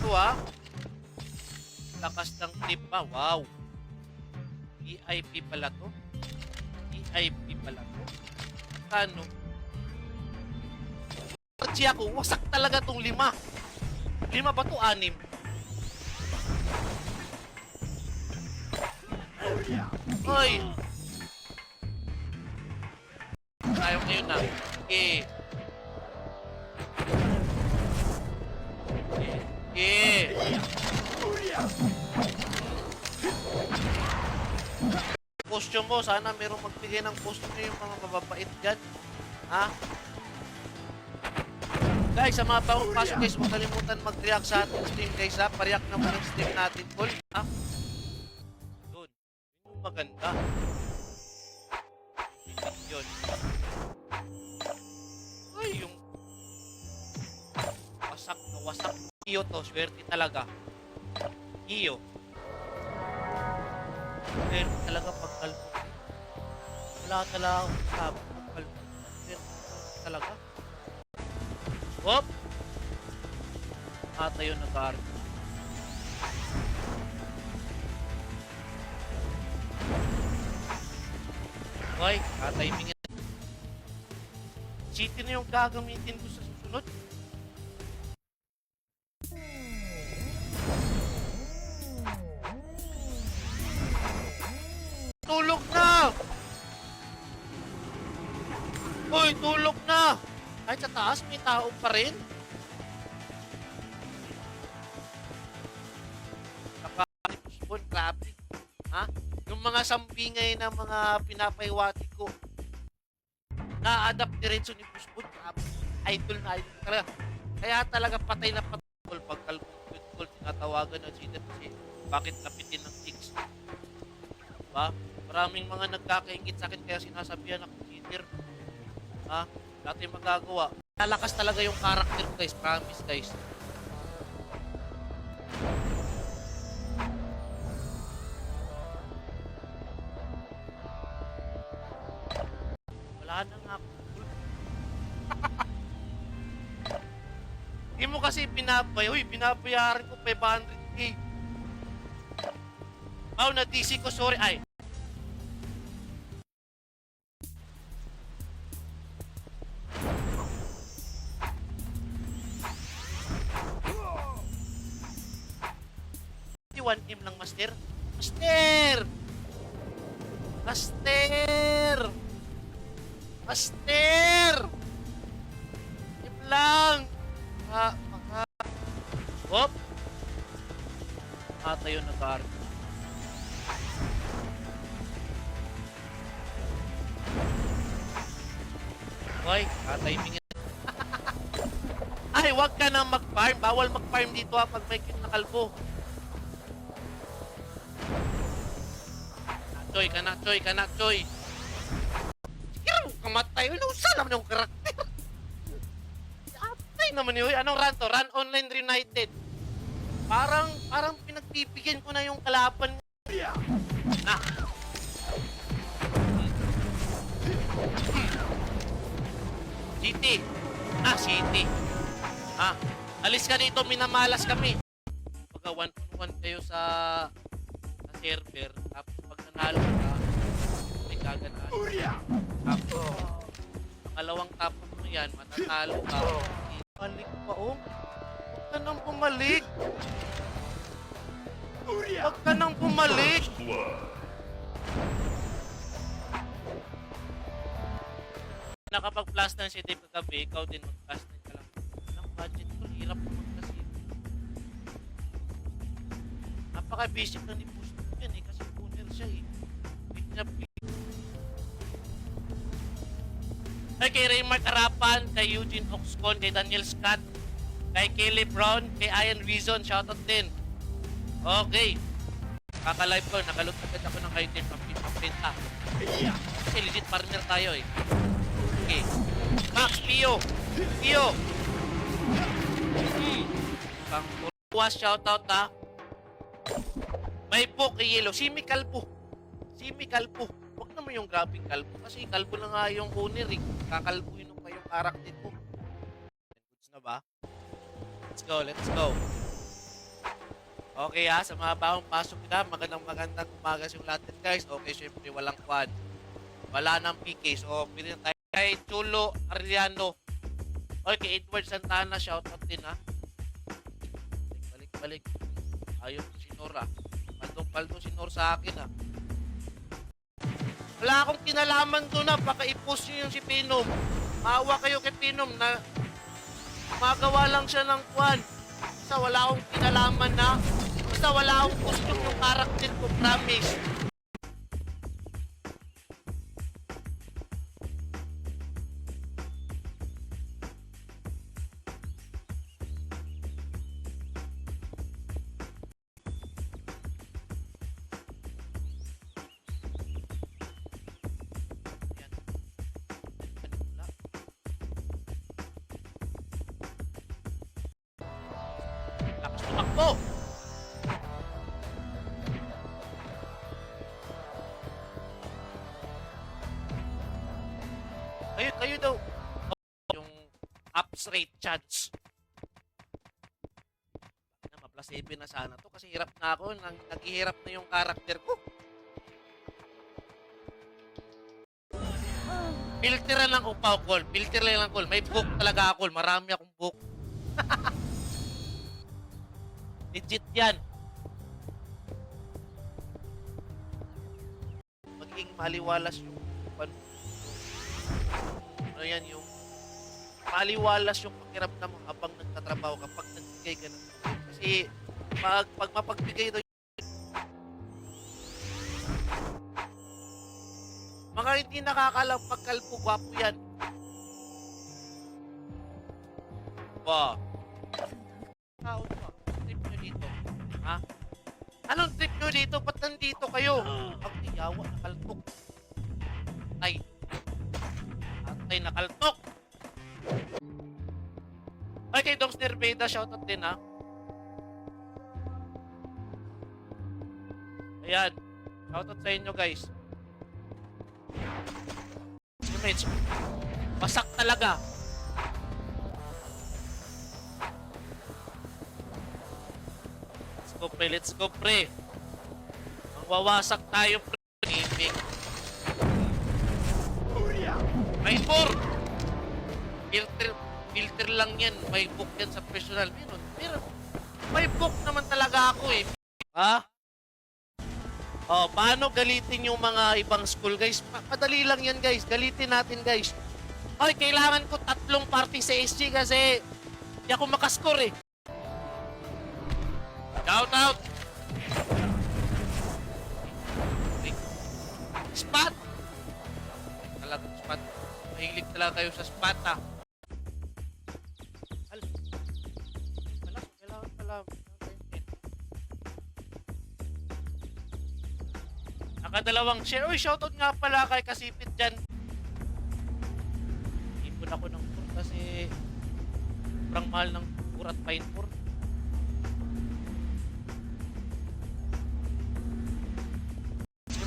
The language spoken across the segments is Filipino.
gago ha. Lakas ng tip pa. Wow. VIP pala to. VIP pala to. Kano? Archie ako, wasak talaga tong 5. 5 ba to? 6? Hoy! Tayo ngayon na. Okay. Okay. Costume mo, sana merong magbigay ng costume yung mga mababait dyan. Ha? Guys, sa mga bagong pasok guys, huwag kalimutan mag-react sa ating stream guys ha. Pariyak naman yung stream natin. Cool. Ha? Yun. Yun yung maganda. Yun. Ay, yung wasak na wasak. Iyo to, swerte talaga. Iyo. Swerte talaga pagkalpo. Wala talaga akong sabi pagkalpo. Swerte talaga. Hop! Tayo nag-aarap. Hoy, tatimingin. City na yung gagamitin ko sa susunod. Tulog na! Hoy, tulog na! Kahit sa taas, may tao pa rin. Nakakalimutan, grabe. Ha? Yung mga sampingay na mga pinapaiwati ko, na-adapt diretso ni Pusbon. Grabe. Idol na idol talaga. Kaya talaga patay na patay. Pag kalkul, tinatawagan ng sila kasi bakit kapitin ng chicks. Diba? Maraming mga nagkakaingit sa akin kaya sinasabihan ako cheater. Ha? Dati magagawa. Lalakas talaga yung character guys. Promise guys. Wala na nga. Hindi mo kasi binabayaran ko 500k. Oh, na-DC ko. Sorry. Ay. M lang, Master. Master! Master! Master! M lang! Hop! Tayo nag-aarap. Hoy, timingin. Ay, wag ka na mag-farm. Bawal mag-farm dito ha pag may cute na kalbo. Choy ka na, Choy. Sige, kamatay. Nausa naman yung karakter. Atay naman yun. Anong run to? Run online reunited. Parang pinagbibigyan ko na yung kalaban. Na. City. City. Alis ka dito, minamalas kami. Pagka 1-1 kayo sa server, tapos pag nanalo ka, may gaganaan. Tapos, pangalawang tapos mo yan, matatalo ka. Balik pa, oh. Huwag ka nang bumalik. Huwag ka nang bumalik. Nakapag-plus na si Dave kagabi, ikaw din mag-plus na ka lang. Anong budget ko? Hirap mo mag-plus. Napaka-basic na ni Push yan eh, kasi owner siya eh. Ay, kay Raymart Arapan, kay Eugene Oxcon, kay Daniel Scott, kay Kelly Brown, kay Ian Reason, shoutout din. Okay. Kaka-live ko, nakalot agad ako ng item pampinta. Kasi legit partner tayo eh. Okay. Max, Pio! Pio! Pang-buwas, shoutout ha. May po kay Yellow. Simi Kalpo. Huwag naman yung grabing kalpo. Kasi kalpo na nga yung owner eh. Kakalpuin pa yung karakter mo. Goods na ba? Let's go. Okay ha, sa mga bagong pasok nila, magandang umaga sa yung lahat guys. Okay, syempre walang kwan. Wala nang PK. So, pili na tayo kay Chulo Ariano. Okay, Edward Santana, shoutout din ha. Balik. Ayaw ko si Nora. Paldong si Nora sa akin ha. Wala akong kinalaman doon na. Baka i-post nyo yung si Pinom. Maawa kayo kay Pinom na magawa lang siya ng kwan. Basta wala akong kinalaman na. Basta wala akong gusto yung karakter ko, promise. Lakas tumakbo! Kayo daw. Yung ups rate chance. Na ma+7 na sana to kasi hirap na ako. Naghihirap na yung karakter ko. Filteran lang upaw, call. Filter lang call. May book talaga ako. Marami akong book. Legit yan. Magiging maliwalas yung ano yan, yung maliwalas yung pakiramdam mo habang nagtatrabaho kapag nagbigay ka ng kasi pag mapagbigay daw mga hindi nakakalang pagkalpo, gwapo yan. Ba? Tao ba? Trip nyo dito? Ha? Anong trip nyo dito? Ba't nandito kayo? Ang tiyawa, nakaltok. Atay, nakaltok. Ay, kay Dogs Nerveda, shoutout din ha. Ayan. Shoutout sa inyo guys. Image. Basak talaga. Let's go pre. Ang wawasak tayo pre. Gaming. May 4. Filter lang yan. May book yan sa personal. Meron. May book naman talaga ako eh. Ha? Oh, paano galitin yung mga ibang school guys? Madali lang yan guys. Galitin natin guys. Ay, kailangan ko 3 party sa SG kasi hindi ako makascore eh. Shout out! Spot! Talagang spot. Mahilig talaga kayo sa spot ha. Kailangan pala. Nakadalawang share. Uy, shoutout nga pala kay Kasipit dyan. Ipon ako ng pur kasi sobrang mahal ng pur at pine pur.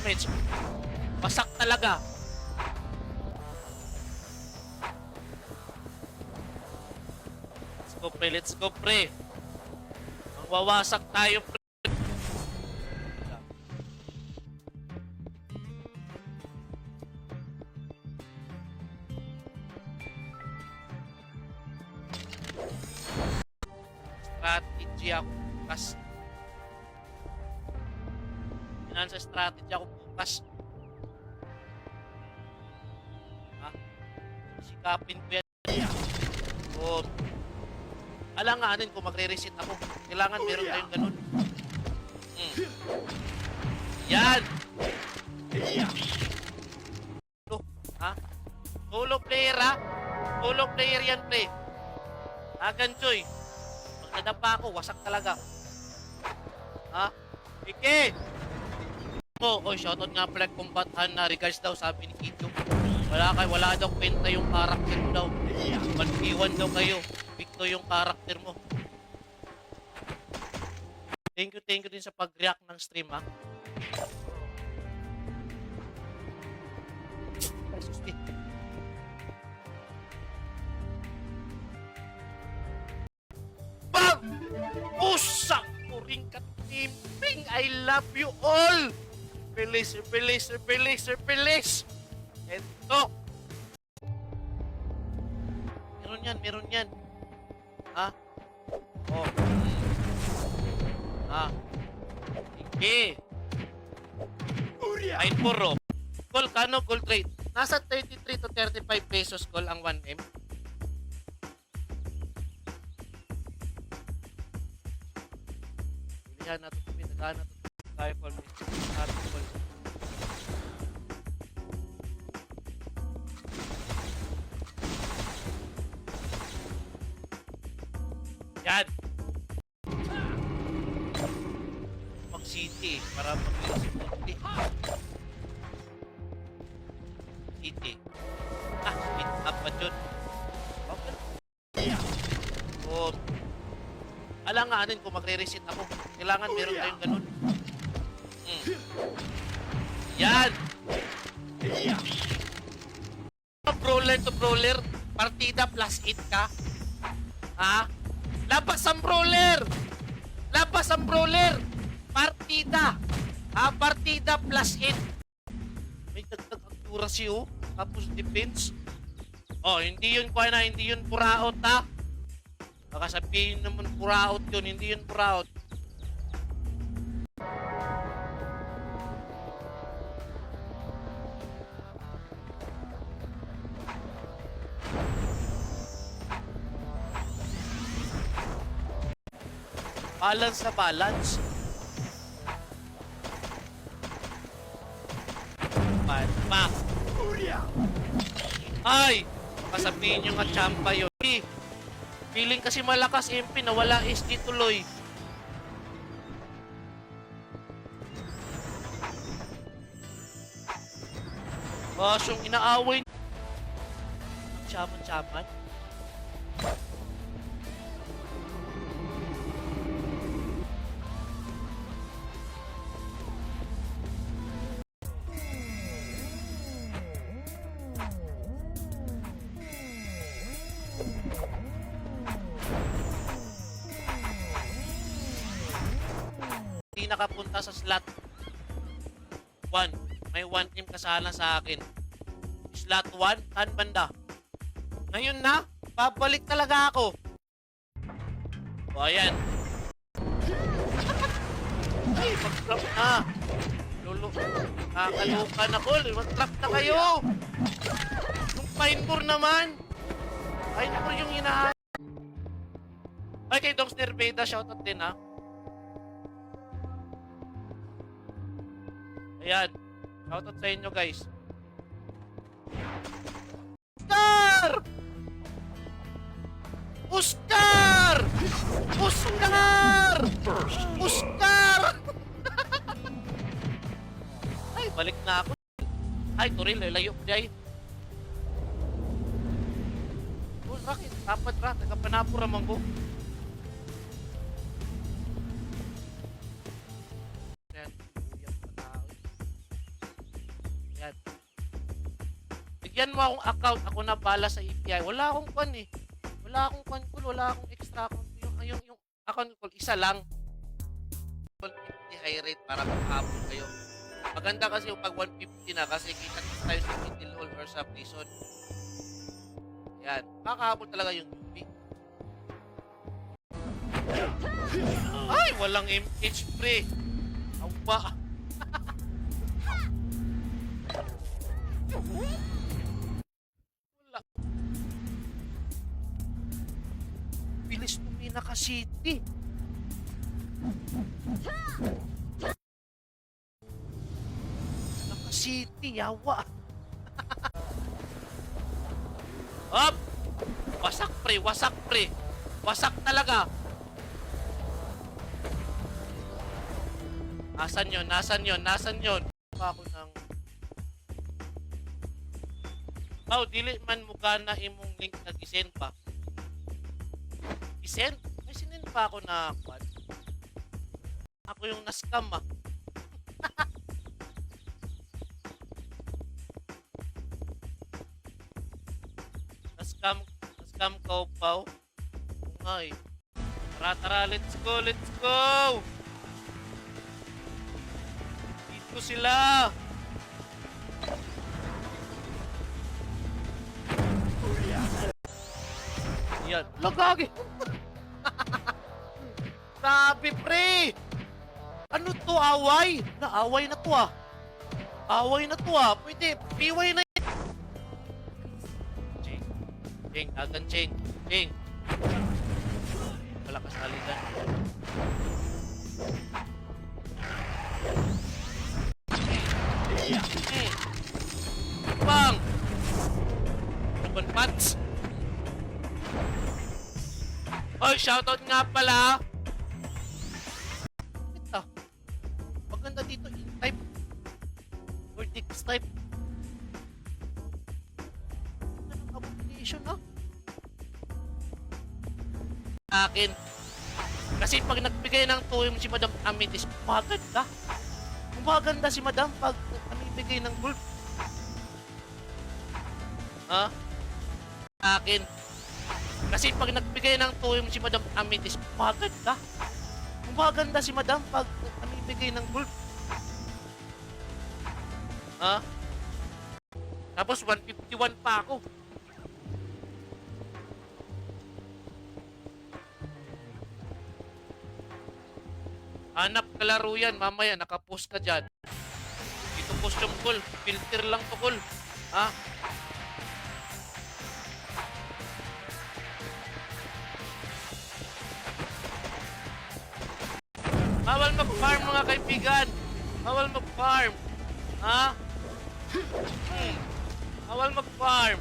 Image. Basak talaga. Let's go pre. Ang wawasak tayo pre. Strategy ako bukas. Sa strategy ako bukas. Ha? Sikapin ko yan. So, alanganin kung magre-reset ako. Kailangan meron tayong ganun. Yan! Ito, ha? Solo player ha? Solo player yan pre. Ganchoy. Pag nadapa ako, wasak talaga. Ha? Ike! Oh, shoutout nga pala kumbatan na regards daw sabi ni Kito. Wala daw kwenta yung karakter mo daw. Mag-iwan daw kayo. Victo yung karakter mo. Thank you din sa pag-react ng stream ha. Bam! Usang! Puring kat I love you all! Bilis, bilis, bilis, bilis! Eto! Meron yan. Ha? Oh. Ha? Sige. Ay, puro. Call, kano call trade? Nasa 33 to 35 pesos call ang 1M. Pilihan natin ito. Pinagahan natin ito. Tayo call. Natin call. Yan. Pag city. Para mag-release yung city. City. Speed up pa dyan. Okay. So, alanganin kung magre-reset ako. Kailangan meron tayong ganun. Yan! Brawler to brawler, partida plus 8 ka. Ha? Labas ang brawler! Labas ang brawler! Partida! Ha? Partida plus 8. May dagdag accuracy oh. Tapos defense. Oh, hindi yun kuha na, hindi yun puraot ha. Baka sabihin naman puraot yun, hindi yun puraot. Balance na balance. Pa. Ay! Baka sabihin nyo nga champa yun. Feeling kasi malakas MP na wala SD tuloy. Basyong inaaway. Chaman. Hindi nakapunta sa slot 1. May 1 team kasala sa akin. Slot 1, saan banda? Ngayon na, babalik talaga ako. O, ayan. Ay, mag-trap na. Lolo, kakalukan ako. Mag-trap na kayo. Yung Pinebore naman. Pinebore yung hinahan. Ay, kay Dogs Nerveda, shoutout din ha. Ayan. Shoutout sa inyo guys. Oscar! Oscar! Oscar! Ay, balik na ako. Ay, Toril, layo ko dahil. Oh, rakit. Dapat ra. Nagkapanapura man ko. Ayan. Uyak pa tao. Ayan. Bigyan mo akong account. Ako na bala sa API. Wala akong kwan eh. Wala akong kwan call. Wala akong extra account. Yung account call. Isa lang. 150 high rate para magkabol kayo. Maganda kasi yung pag 150 na kasi kita tayo sa middle hall or sa prison. Yan. Makakahabol talaga yung UP. Ay! Walang MH pre. Awa. Wala. Bilis tumina ka city. City, yawa. Up! Wasak pre, wasak pre. Wasak talaga. Nasaan yun? Nasaan yun? Nasaan yun? Pa ako ng... Oh, dili man mukha na imong link na gisend pa. Gisend? May sinin pa ako na quad. Ako yung na-scam ah. Scam ka pa. Oo nga eh. Tara, let's go, let's go! ko sila. Yan. Lagagi. Sabi, pre. Ano to, away? Naaway na to ah. Away na to ah. Pwede, piway na yun. Ching. Ching, agan Ching. Ching. Malakas aligan. Bang! Open pants. Oy, shoutout nga pala. Ito. Maganda dito, in-type. Or Dix-type. Anong application, no? Akin. Kasi pag nagbigay ng tuyong si Madam Amethyst, maganda. Maganda si Madam pag namibigay ng gold. Ha? Akin. Kasi pag nagbigay ng tuyong si Madam Amethyst, maganda. Maganda si Madam pag namibigay ng gold. Ha? Tapos 151 pa ako. Hanap kalaro yan, mamaya nakapost ka dyan. Ito post yung call, filter lang to call. Ha? Bawal mag-farm mga kaibigan. Bawal mag-farm. Ha? Bawal mag-farm.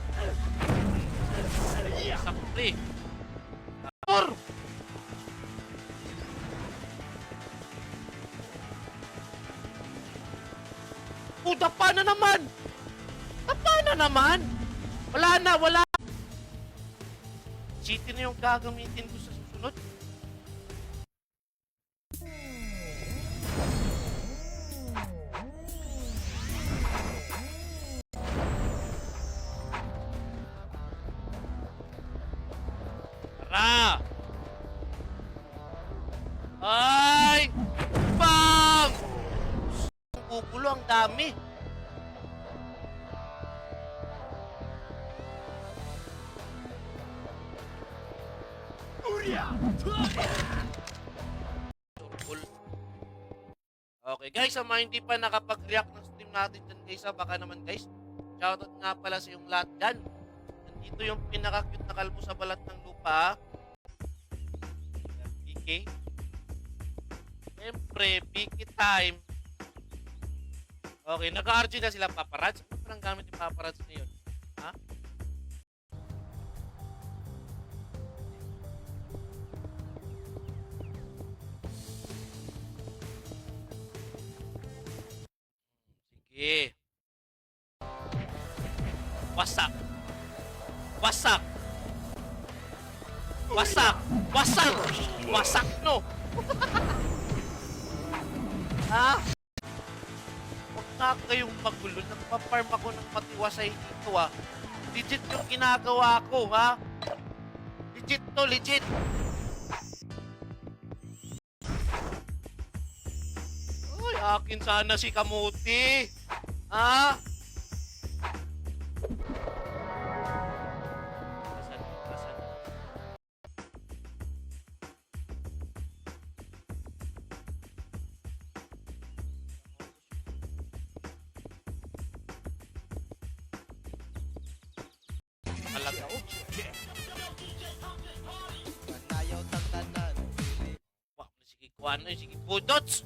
Sakli. Tor! Dapa na naman! Dapa na naman! Wala na, wala! City na yung gagamitin ko sa susunod. Tara! Ay! Bang! Bubulo ang dami. Okay guys, sa mga hindi pa nakapag-react ng stream natin dyan guys, baka naman guys, shoutout nga pala sa yung lahat dyan. Nandito yung pinaka-cute na kalbo sa balat ng lupa. PK. Siyempre, PK time. Okay, nag-RG na sila paparazzi. Ano parang gamit yung paparazzi na yun? Ha? Sige. Wasak. Wasak. Wasak. Wasak. Wasak, no? Ha? Huwag nga kayong magulo. Nagpa-farm ako ng matiwasay dito, ha? Legit yung ginagawa ko, ha? Legit to, legit. Uy, akin sana si Kamuti. Ha? Asan? Talaga, oh. Panayaw tatanan. Wah, sige kuan na, sige budots.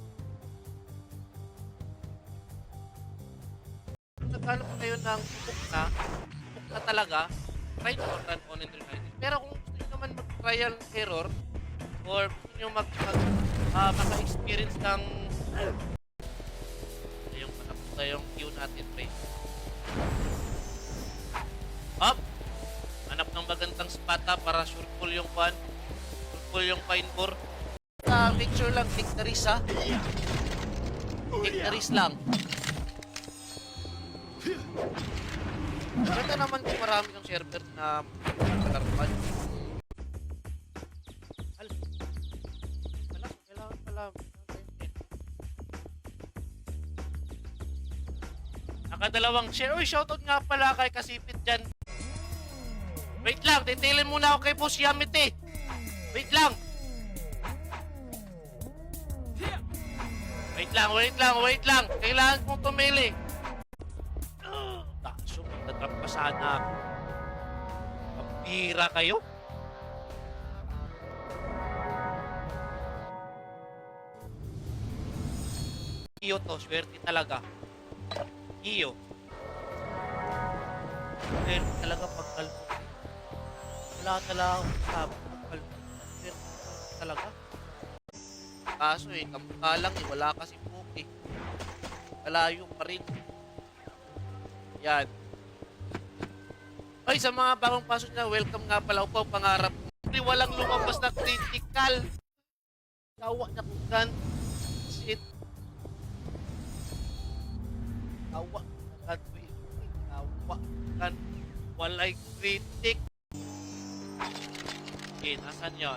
Naghanap kayo ng book na talaga, try to run on and rewind. Pero kung gusto nyo naman mag-trial and error, or gusto nyo maka-experience ng yung matapunta yung queue natin, pre. Up! Hanap ng magandang spot para sure full yung kuan. Sure full yung pine core. Make sure lang, click the wrist, ha? Click the wrist lang. Ganda naman kung marami ng server na kalaruan. Kailangan pala. Padalawang share. Uy, shoutout nga pala kay Kasipit dyan. Wait lang, detailin muna ako kay Boss Yamite. Wait lang. Wait lang. Kailangan kong tumili. Taso, magdadrop pa sana ako. Pambira kayo? Iyo to, swerte talaga. Iyo. Swerte talaga pagkalmo. Wala talaga akong sabi pagkalmo. Swerte talaga. Kaso kamukha lang wala kasi puki. Malayo pa rin. Yan. Ay, sa mga bagong pasok na, welcome nga pala po, pangarap. Walang lumabas na critical. Tawa na kukan. Shit. Tawa kan tawa kan walay kritik. Okay, nasan yun?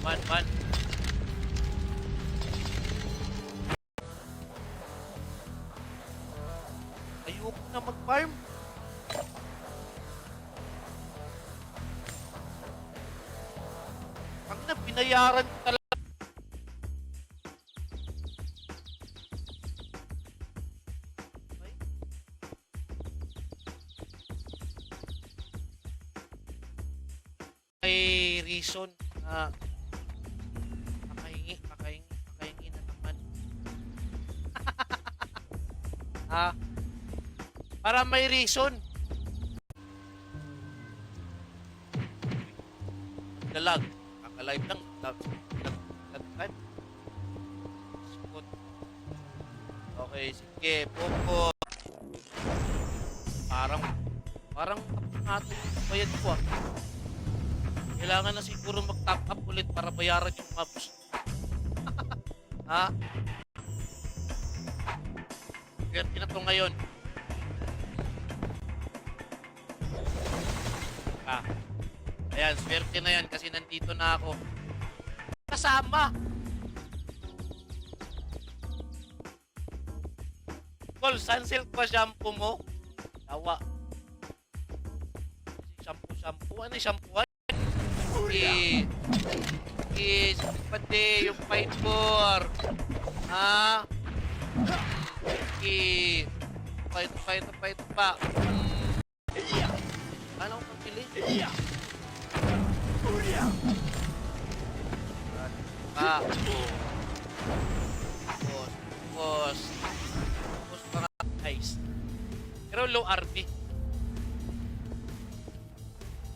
Man. Ayoko na mag-farm. Pag na binayaran ko talaga. Okay. May reason na makahingi na naman. Para may reason. Dalag. Kakalive lang. Lag. Sikot. Okay, sige. Popo. Parang tapos natin yung bayad ko ah. Kailangan na siguro mag-top up ulit para bayaran yung mobs. Ha? Swerte na to ngayon. Ayan, swerte na yan kasi nandito na ako. Kasama! Col, sunsilk pa shampoo mo? Tawa. Shampoo. Ano yung shampoo? Pati yung fiber. Ha? Ito pa. Ano kong pagpili? Tapos mga ice. Pero low RP.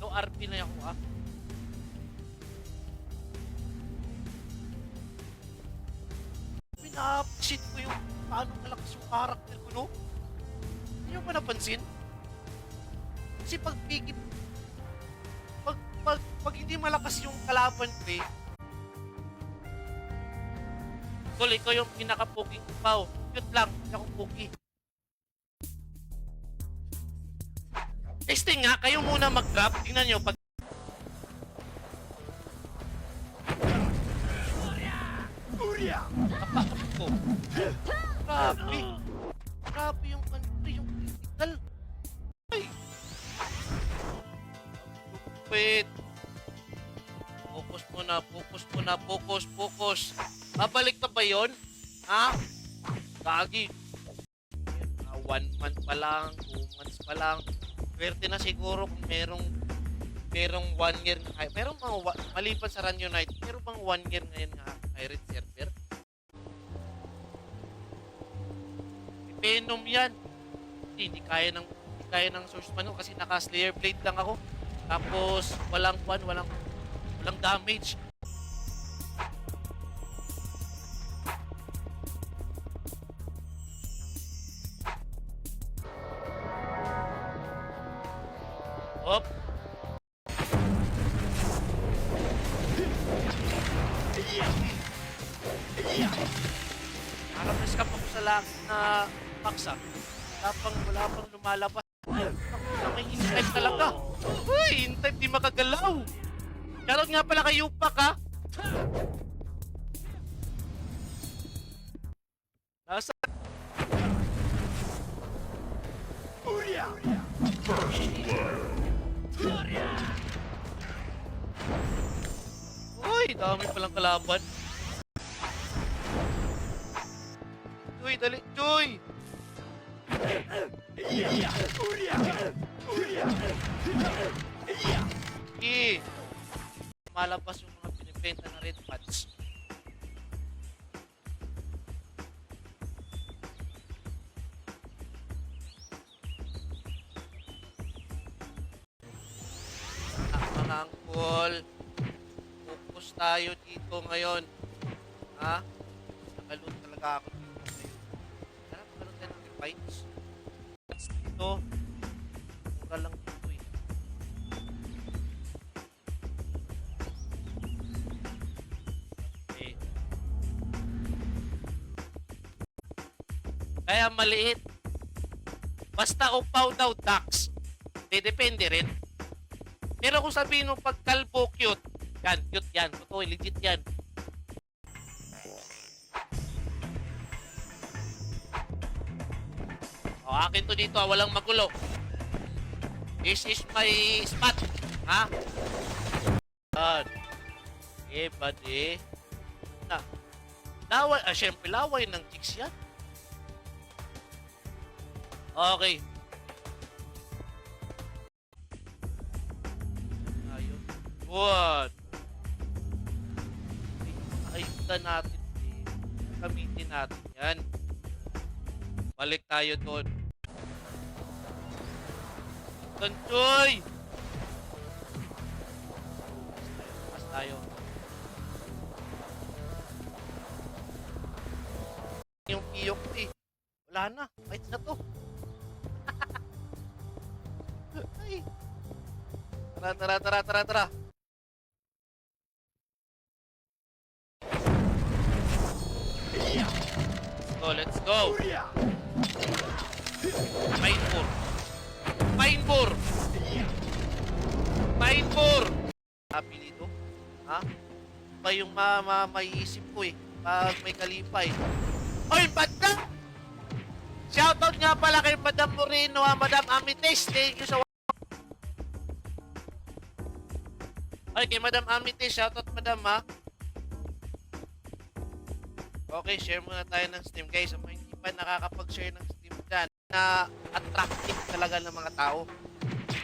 Low RP na ako ah. Pina-appreciate ko yung paano malakas yung karakter ko, no? Hindi nyo ba napansin? Kasi pag hindi malakas yung kalaban ko eh. Tol, ikaw yung pinaka-poking upaw. Cute lang, hindi ako poki. Testing nga, kayo muna mag-drop. Tingnan nyo, pag... Kapakapit ko. Grabe yung country, yung critical. Ay! Wait. Focus. Babalik na ba yun? Ha? Gagi. 1 month pa lang, 2 months pa lang. Swerte na siguro kung merong 1 year na kaya. Merong mga, maliban sa Run United, merong bang 1 year ngayon nga pirate server? Venom yan. Hindi kaya ng source man kasi naka-Slayer Blade lang ako. Tapos walang damage. Hop. Parang na-scam ako sa lang na paksa. Wala pang lumalabas. May in-type talaga. Uy, in-type di makagalaw. Shoutout nga pala kay Yupak ha. Uy, dami palang kalaban. Joy, dali, Joy! Sige. Malabas yung mga pinibenta na red pads. Mga angkol, focus tayo dito ngayon. Ha? Nakalun talaga ako dito ngayon. Tara, nakalun tayo ng refights. Dito, mura lang dito eh. Okay. Kaya maliit. Basta upaw daw, Dax. Depende rin. Pero kung sabihin mo pag kalbo cute, yan, cute yan. Totoo, legit yan. O, akin to dito, walang magulo. This is my spot. Ha? Yan. Eh, buddy. Na. Laway, syempre, laway ng chicks yan. Okay. Ayun. What? Ayudan natin eh. Gamitin natin yan. Balik tayo doon. Tanchoy! Mas tayo. Yung piyok eh. Wala na. Fight na to. Ay. Tara. Let's go. Painbor. Apelido. Ha? Ba yung maiisip ko eh. Pag may kalipay. Oy, banda! Shoutout nga pala kay Madam Moreno, Madam Amites. Thank you sa... Ay, kay Madam Amites. Shoutout, Madam, ha? Okay, share muna tayo ng Steam, guys. Sa mga hindi pa nakakapag-share ng Steam dyan, na attractive talaga ng mga tao.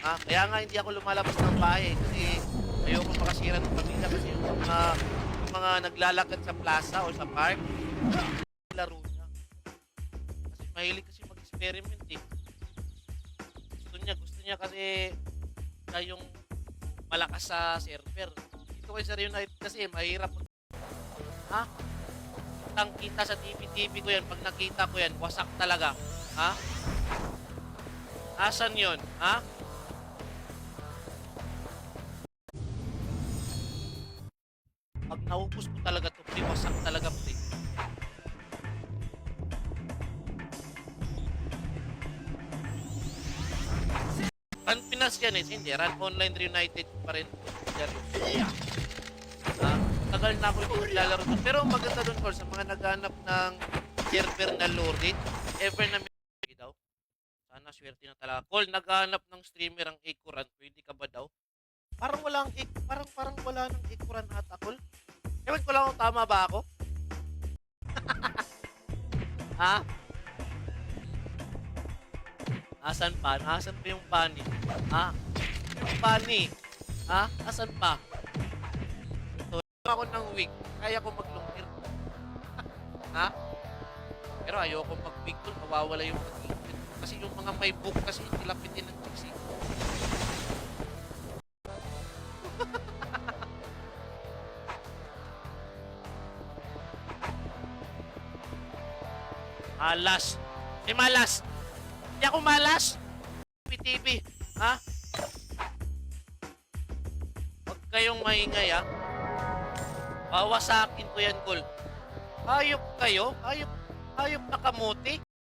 Ha? Kaya nga hindi ako lumalabas ng bahay kasi ayoko makasira ng pamilya kasi yung mga naglalakad sa plaza o sa park, laro niya. Kasi mahilig kasi mag-experiment eh. Gusto niya kasi siya yung malakas sa server. Dito kay Sir United kasi mahirap. Ha? Kita sa TV ko yan. Pag nakita ko yan, wasak talaga. Ha? Asan yun? Ha? Pag naubos ko talaga ito, pre, wasak talaga, pre. Run Pinas yan eh. Hindi, Run Online Reunited pa rin. Ha? Tagal na ako yung naglalaro doon. Pero maganda doon, Col, sa mga naghanap ng server na loaded, ever na may daw. Sana swerte na talaga. Col, naghanap ng streamer ang Ikuran. Pwede ka ba daw? Parang wala parang wala ng Ikuran ata, Col. Ewan ko lang kung tama ba ako. Ha? Asan pa? Asan pa yung pani? Ha? Yung pani? Ha? Asan pa? Ako ng wig, kaya ko maglungkir. Ha? Pero ayoko mag-wig doon, mawawala yung pag-ingit. Kasi yung mga may book kasi, tilapitin ng chicks. Malas. Malas. Hindi ako malas. PTV. Ha? Huwag kayong maingay, ha? Bawa sa akin ko yan, Col. Hayop kayo? Hayop na kamuti?